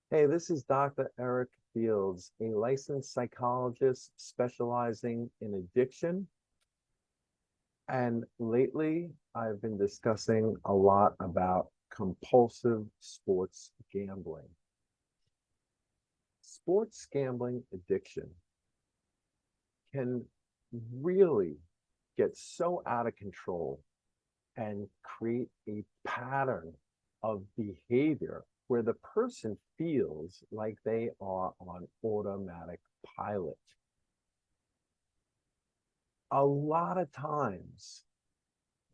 Hey, this is Dr. Eric Fields, a licensed psychologist specializing in addiction. And lately, I've been discussing a lot about compulsive sports gambling. Sports gambling addiction can really get so out of control and create a pattern of behavior where the person feels like they are on automatic pilot. A lot of times,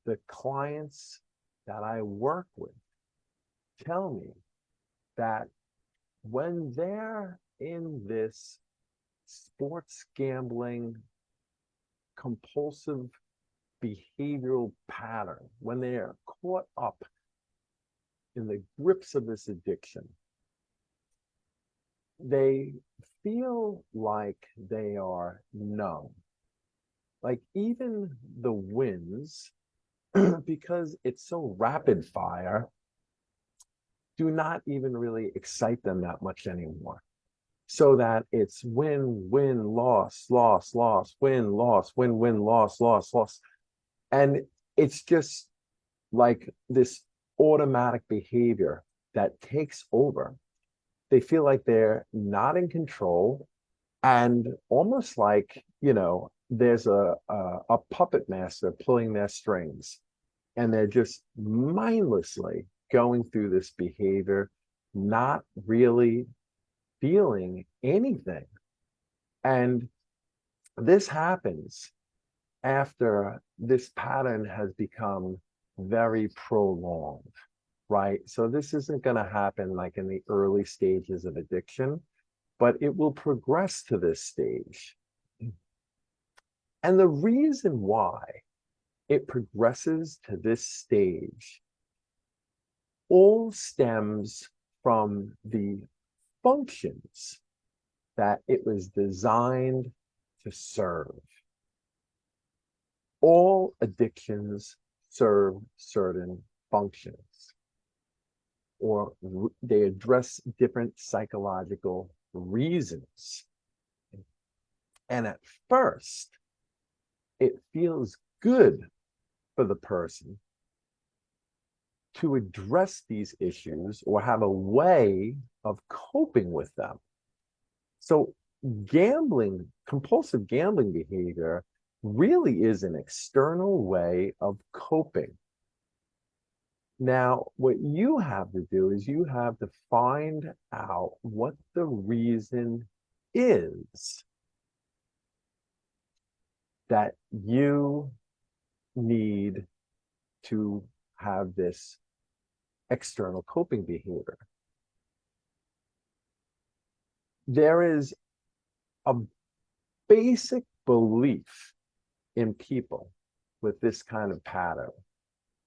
the clients that I work with tell me that when they're in this sports gambling compulsive behavioral pattern, when they're caught up in the grips of this addiction, they feel like they are numb. Like even the wins, because it's so rapid fire, do not even really excite them that much anymore. So that it's win, win, loss, loss, loss, win, loss, win, win, loss, loss, loss. And it's just like this automatic behavior that takes over. They feel like they're not in control and almost like, there's a puppet master pulling their strings and they're just mindlessly going through this behavior, not really feeling anything. And this happens after this pattern has become very prolonged, right? So this isn't going to happen like in the early stages of addiction, but it will progress to this stage. And the reason why it progresses to this stage all stems from the functions that it was designed to serve. All addictions serve certain functions, or they address different psychological reasons. And at first, it feels good for the person to address these issues or have a way of coping with them. So, gambling, compulsive gambling behavior really is an external way of coping. Now, what you have to do is you have to find out what the reason is that you need to have this external coping behavior. There is a basic belief in people with this kind of pattern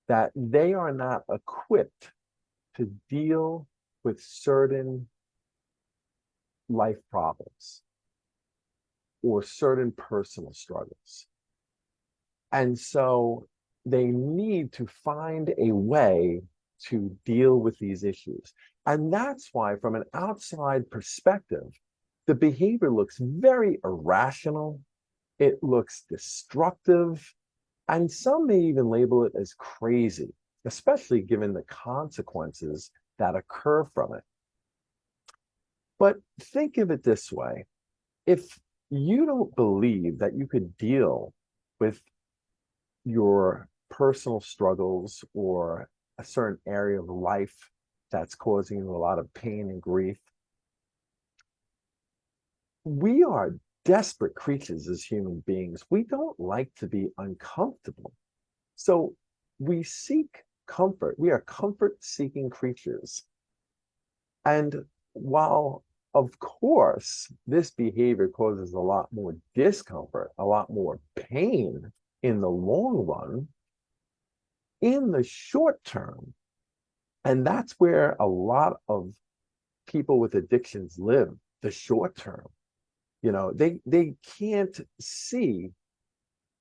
that they are not equipped to deal with certain life problems or certain personal struggles. And so they need to find a way to deal with these issues. And that's why, from an outside perspective, the behavior looks very irrational. It looks destructive. And some may even label it as crazy, especially given the consequences that occur from it. But think of it this way. If you don't believe that you could deal with your personal struggles or a certain area of life that's causing you a lot of pain and grief, we are desperate creatures as human beings. We don't like to be uncomfortable. So we seek comfort. We are comfort seeking creatures. And while, of course, this behavior causes a lot more discomfort, a lot more pain in the long run, in the short term, and that's where a lot of people with addictions live, the short term. They can't see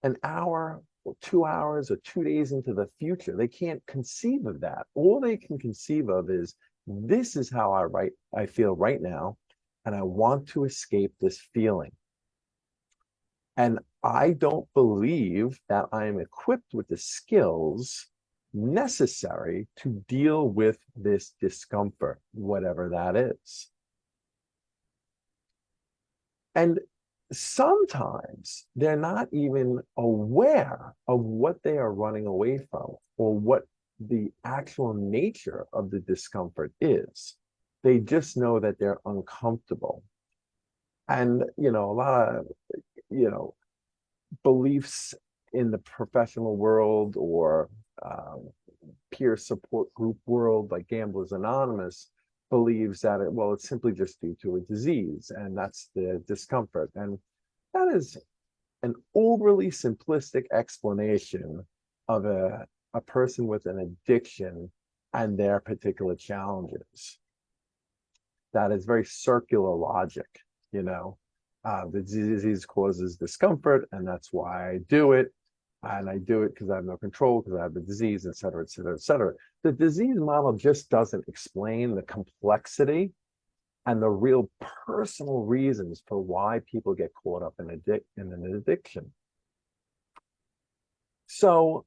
an hour or 2 hours or 2 days into the future. They can't conceive of that. All they can conceive of is This is how I feel right now, and I want to escape this feeling. And I don't believe that I am equipped with the skills necessary to deal with this discomfort, whatever that is. And sometimes they're not even aware of what they are running away from or what the actual nature of the discomfort is. They just know that they're uncomfortable. And, a lot of, you know, beliefs in the professional world or um, peer support group world, like Gamblers Anonymous, believes that it's simply just due to a disease, and that's the discomfort. And that is an overly simplistic explanation of a person with an addiction and their particular challenges. That is very circular logic, you know. The disease causes discomfort, and that's why I do it. And I do it because I have no control, because I have the disease, et cetera, et cetera, et cetera. The disease model just doesn't explain the complexity and the real personal reasons for why people get caught up in an addiction. So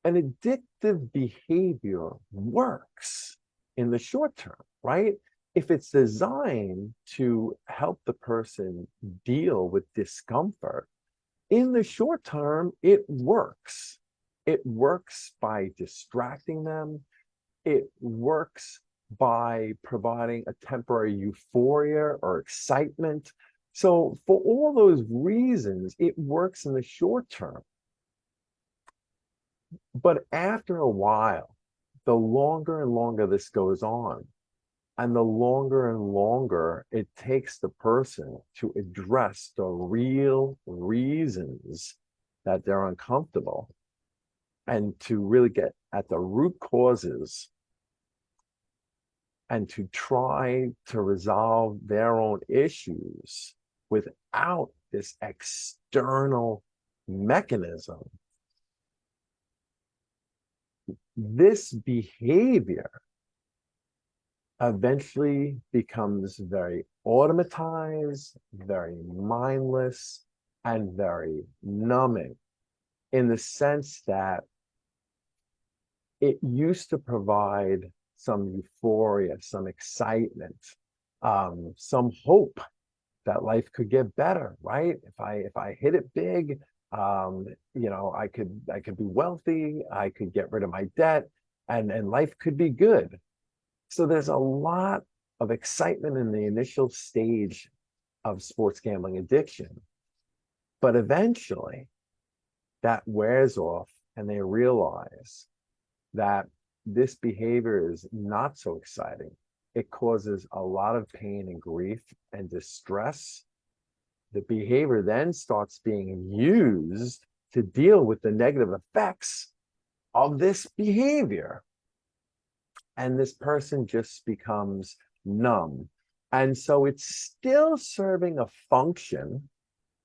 an addictive behavior works in the short term, right? If it's designed to help the person deal with discomfort, in the short term, it works. It works by distracting them. It works by providing a temporary euphoria or excitement. So for all those reasons, it works in the short term. But after a while, the longer and longer this goes on, and the longer and longer it takes the person to address the real reasons that they're uncomfortable and to really get at the root causes and to try to resolve their own issues without this external mechanism, this behavior eventually becomes very automatized, very mindless, and very numbing, in the sense that it used to provide some euphoria, some excitement, some hope that life could get better, right? If I hit it big, I could be wealthy, I could get rid of my debt, and life could be good. So there's a lot of excitement in the initial stage of sports gambling addiction. But eventually that wears off and they realize that this behavior is not so exciting. It causes a lot of pain and grief and distress. The behavior then starts being used to deal with the negative effects of this behavior. And this person just becomes numb. And so it's still serving a function.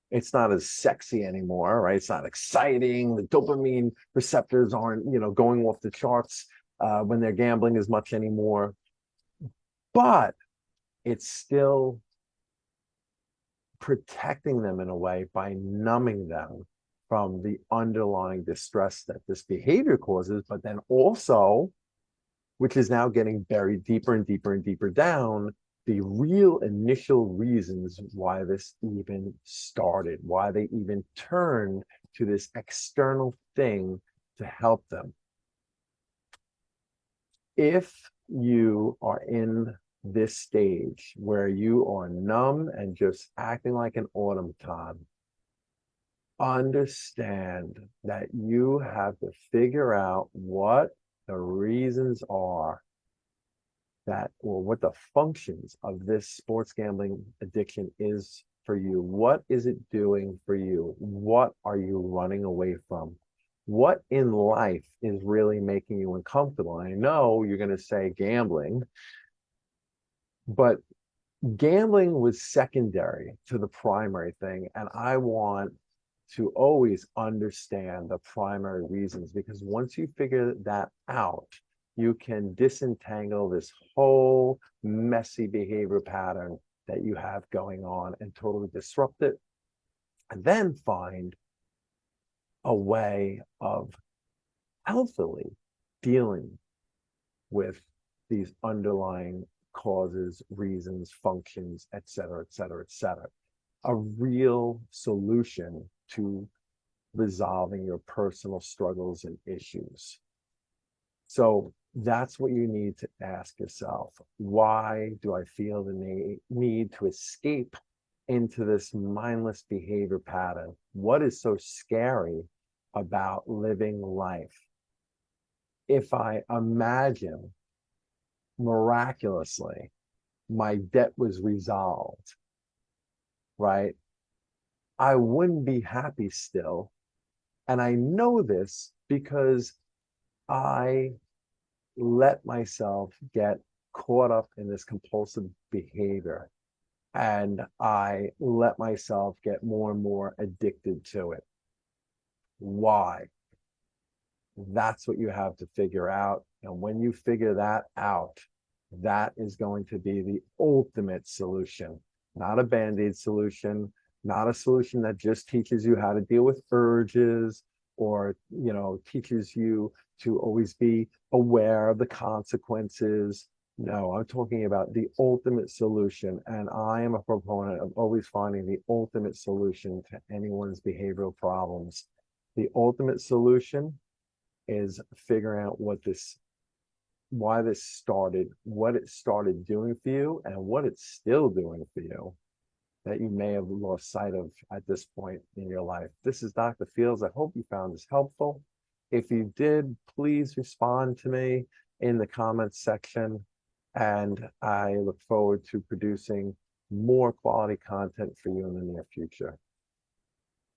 It's not as sexy anymore, right? It's not exciting. The dopamine receptors aren't, going off the charts when they're gambling as much anymore. But it's still protecting them in a way by numbing them from the underlying distress that this behavior causes, but then also, which is now getting buried deeper and deeper and deeper down, the real initial reasons why this even started, why they even turned to this external thing to help them. If you are in this stage where you are numb and just acting like an automaton, understand that you have to figure out what the reasons are that, or what the functions of this sports gambling addiction is for you. What is it doing for you? What are you running away from? What in life is really making you uncomfortable? I know you're going to say gambling, but gambling was secondary to the primary thing. And I want to always understand the primary reasons, because once you figure that out, you can disentangle this whole messy behavior pattern that you have going on and totally disrupt it, and then find a way of healthily dealing with these underlying causes, reasons, functions, et cetera, et cetera, et cetera. A real solution to resolving your personal struggles and issues. So that's what you need to ask yourself. Why do I feel the need to escape into this mindless behavior pattern? What is so scary about living life? If I imagine miraculously my debt was resolved, right? I wouldn't be happy still. And I know this because I let myself get caught up in this compulsive behavior, and I let myself get more and more addicted to it. Why? That's what you have to figure out. And when you figure that out, that is going to be the ultimate solution, not a band-aid solution, not a solution that just teaches you how to deal with urges or, teaches you to always be aware of the consequences. No, I'm talking about the ultimate solution. And I am a proponent of always finding the ultimate solution to anyone's behavioral problems. The ultimate solution is figuring out why this started, what it started doing for you, and what it's still doing for you that you may have lost sight of at this point in your life. This is Dr. Fields. I hope you found this helpful. If you did, please respond to me in the comments section, and I look forward to producing more quality content for you in the near future.